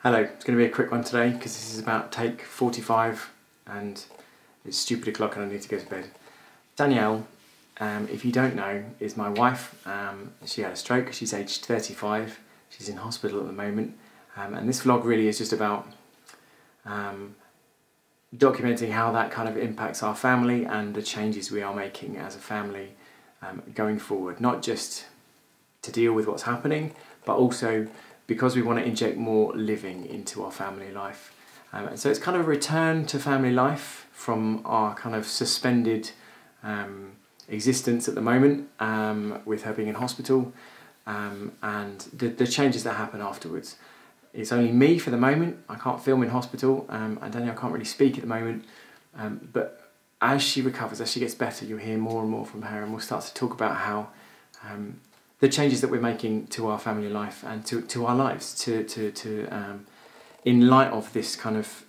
Hello, it's going to be a quick one today because this is about take 45 and it's stupid o'clock and I need to go to bed. Danielle, if you don't know, is my wife. She had a stroke, she's aged 35, she's in hospital at the moment, and this vlog really is just about documenting how that kind of impacts our family and the changes we are making as a family going forward, not just to deal with what's happening, but also because we want to inject more living into our family life. And so it's kind of a return to family life from our kind of suspended existence at the moment with her being in hospital and the changes that happen afterwards. It's only me for the moment. I can't film in hospital and Danielle can't really speak at the moment, but as she recovers, as she gets better, you'll hear more and more from her, and we'll start to talk about how the changes that we're making to our family life and to our lives in light of this kind of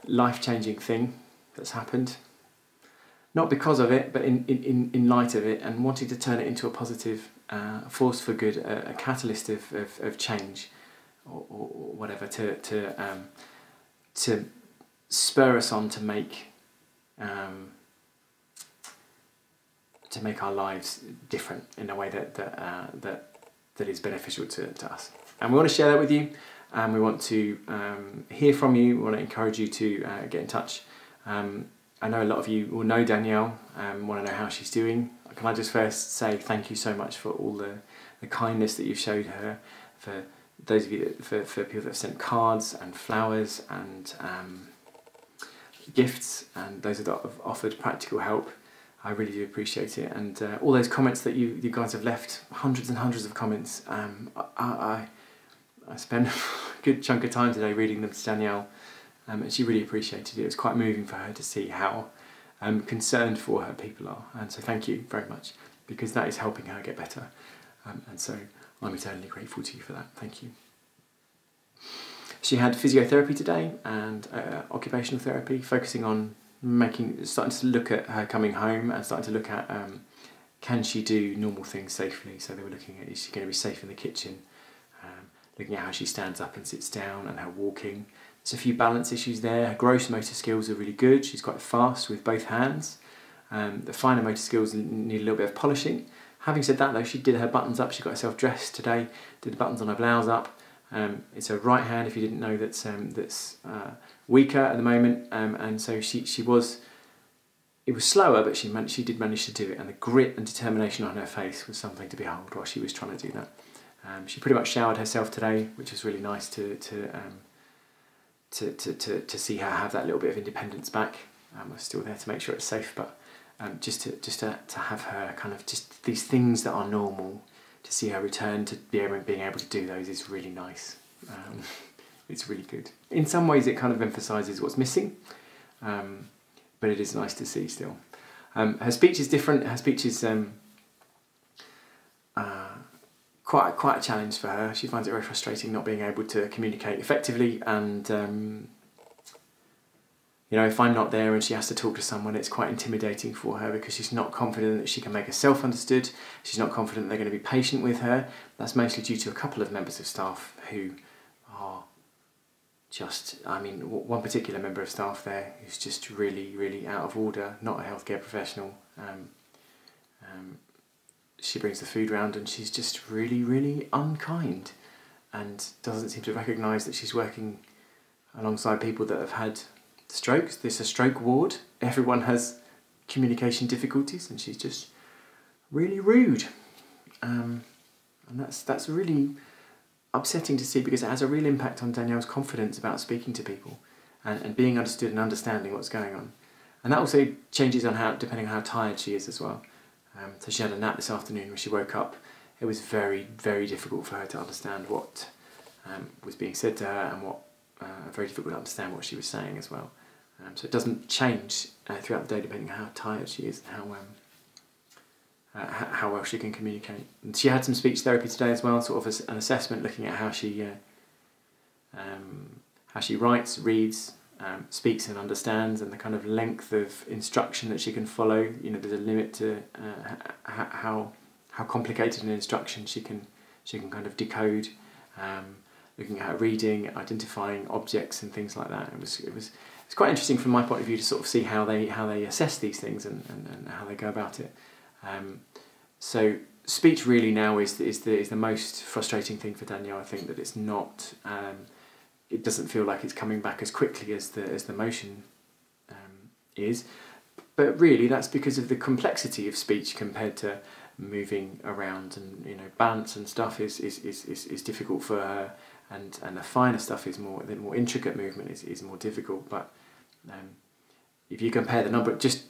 life-changing thing that's happened. Not because of it, but in light of it, and wanting to turn it into a positive force for good, a catalyst of change or whatever, to spur us on to make our lives different in a way that is beneficial to us. And we want to share that with you, and we want to hear from you. We want to encourage you to get in touch. I know a lot of you will know Danielle, want to know how she's doing. Can I just first say thank you so much for all the kindness that you've showed her, for those of you for people that have sent cards and flowers and gifts, and those that have offered practical help. I really do appreciate it, and all those comments that you guys have left, hundreds and hundreds of comments. I spent a good chunk of time today reading them to Danielle, and she really appreciated it. It was quite moving for her to see how concerned for her people are, and so thank you very much, because that is helping her get better, and so I'm eternally grateful to you for that. Thank you. She had physiotherapy today and occupational therapy, focusing on starting to look at her coming home and starting to look at can she do normal things safely. So they were looking at, is she going to be safe in the kitchen, looking at how she stands up and sits down and her walking. There's a few balance issues there. Her gross motor skills are really good. She's quite fast with both hands. The finer motor skills need a little bit of polishing. Having said that though, she did her buttons up. She got herself dressed today, did the buttons on her blouse up. It's her right hand, if you didn't know, that's weaker at the moment, and so it was slower, but she did manage to do it, and the grit and determination on her face was something to behold while she was trying to do that. She pretty much showered herself today, which was really nice to see her have that little bit of independence back. We're still there to make sure it's safe, but just to have her kind of just these things that are normal, to see her return to being able to do those is really nice. It's really good. In some ways it kind of emphasises what's missing, but it is nice to see still. Her speech is different. Her speech is quite a challenge for her. She finds it very frustrating not being able to communicate effectively, and if I'm not there and she has to talk to someone, it's quite intimidating for her because she's not confident that she can make herself understood. She's not confident they're going to be patient with her. That's mostly due to a couple of members of staff who are one particular member of staff there who's just really, really out of order, not a healthcare professional. She brings the food round and she's just really, really unkind and doesn't seem to recognise that she's working alongside people that have had strokes. There's a stroke ward. Everyone has communication difficulties, and she's just really rude, and that's really upsetting to see, because it has a real impact on Danielle's confidence about speaking to people and being understood and understanding what's going on. And that also changes on depending on how tired she is as well. So she had a nap this afternoon. When she woke up, it was very, very difficult for her to understand what was being said to her, and very difficult to understand what she was saying as well. So it doesn't change throughout the day depending on how tired she is and how well she can communicate. And she had some speech therapy today as well, sort of an assessment looking at how she writes, reads, speaks and understands, and the kind of length of instruction that she can follow. There's a limit to how complicated an instruction she can kind of decode. looking at her reading, identifying objects and things like that. It's quite interesting from my point of view to sort of see how they assess these things and how they go about it. So speech really now is the most frustrating thing for Danielle. I think that it's not. It doesn't feel like it's coming back as quickly as the motion is, but really that's because of the complexity of speech compared to moving around, and balance and stuff is difficult for her, and the finer stuff is more, the more intricate movement is more difficult. But if you compare the number, just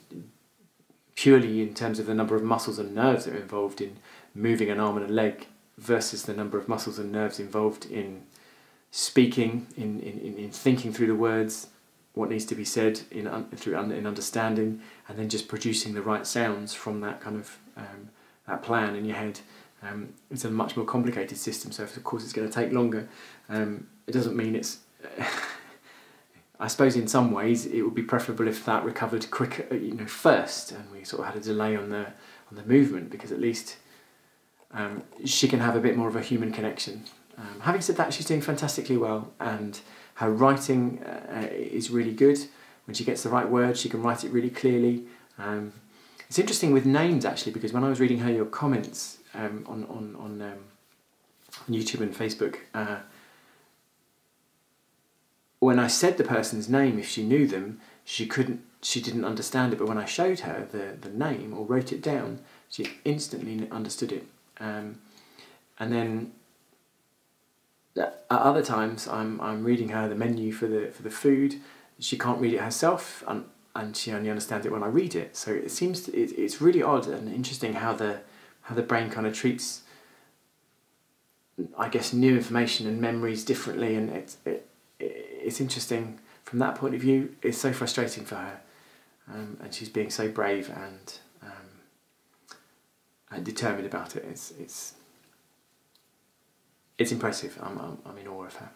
purely in terms of the number of muscles and nerves that are involved in moving an arm and a leg versus the number of muscles and nerves involved in speaking, in thinking through the words, what needs to be said, in understanding, and then just producing the right sounds from that kind of that plan in your head. It's a much more complicated system, so of course it's going to take longer. It doesn't mean it's... I suppose in some ways it would be preferable if that recovered quicker, first, and we sort of had a delay on the movement, because at least she can have a bit more of a human connection. Having said that, she's doing fantastically well, and her writing is really good. When she gets the right word, she can write it really clearly. It's interesting with names, actually, because when I was reading your comments on YouTube and Facebook, when I said the person's name, if she knew them, she didn't understand it. But when I showed her the name or wrote it down, she instantly understood it. And then at other times, I'm reading her the menu for the food. She can't read it herself, and she only understands it when I read it. So it seems it's really odd and interesting how the brain kind of treats, I guess, new information and memories differently, and it's interesting from that point of view. It's so frustrating for her, and she's being so brave and determined about it. It's impressive. I'm in awe of her.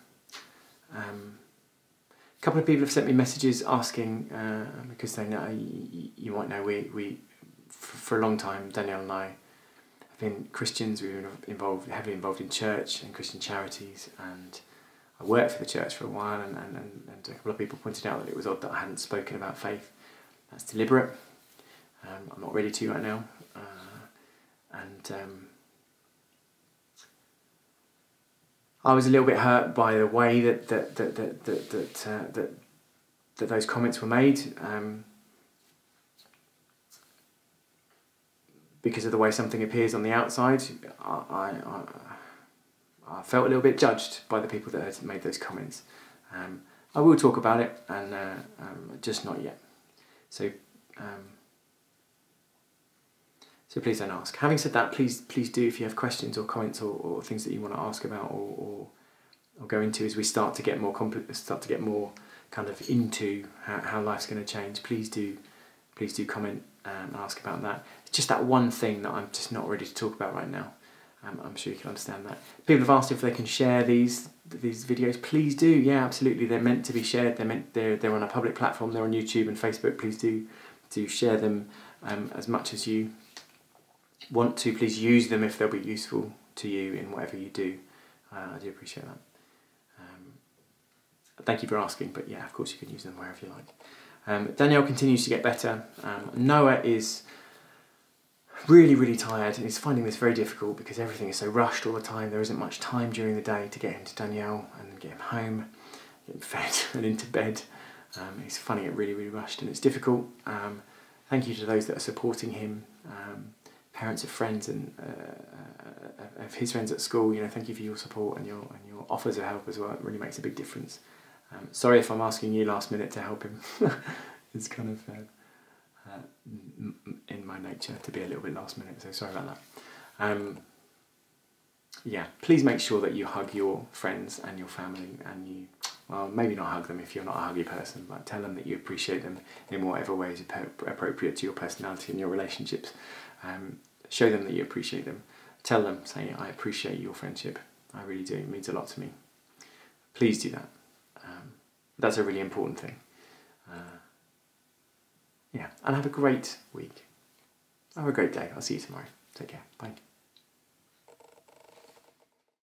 A couple of people have sent me messages asking, because they know, you might know, we for a long time, Danielle and I have been Christians. We were heavily involved in church and Christian charities, and I worked for the church for a while, and a couple of people pointed out that it was odd that I hadn't spoken about faith. That's deliberate. I'm not ready to right now, I was a little bit hurt by the way that those comments were made, because of the way something appears on the outside. I felt a little bit judged by the people that had made those comments. I will talk about it, and just not yet. So please don't ask. Having said that, please do, if you have questions or comments or things that you want to ask about or go into as we start to get more kind of into how life's going to change. Please do comment and ask about that. It's just that one thing that I'm just not ready to talk about right now. I'm sure you can understand that. People have asked if they can share these videos. Please do. Yeah, absolutely. They're meant to be shared. They're on a public platform. They're on YouTube and Facebook. Please do share them as much as you want to. Please use them if they'll be useful to you in whatever you do. I do appreciate that. Thank you for asking, but yeah, of course you can use them wherever you like. Danielle continues to get better. Noah is really, really tired, and he's finding this very difficult because everything is so rushed all the time. There isn't much time during the day to get him to Danielle and get him home, get him fed and into bed. He's finding it really, really rushed, and it's difficult. Thank you to those that are supporting him, parents of friends and of his friends at school. Thank you for your support and your offers of help as well. It really makes a big difference. Sorry if I'm asking you last minute to help him. It's kind of in my nature to be a little bit last minute, so sorry about that. Yeah, please make sure that you hug your friends and your family, and well, maybe not hug them if you're not a huggy person, but tell them that you appreciate them in whatever way is appropriate to your personality and your relationships. Show them that you appreciate them. Tell them, say, I appreciate your friendship. I really do. It means a lot to me. Please do that. That's a really important thing. Yeah, and have a great week. Have a great day. I'll see you tomorrow. Take care. Bye.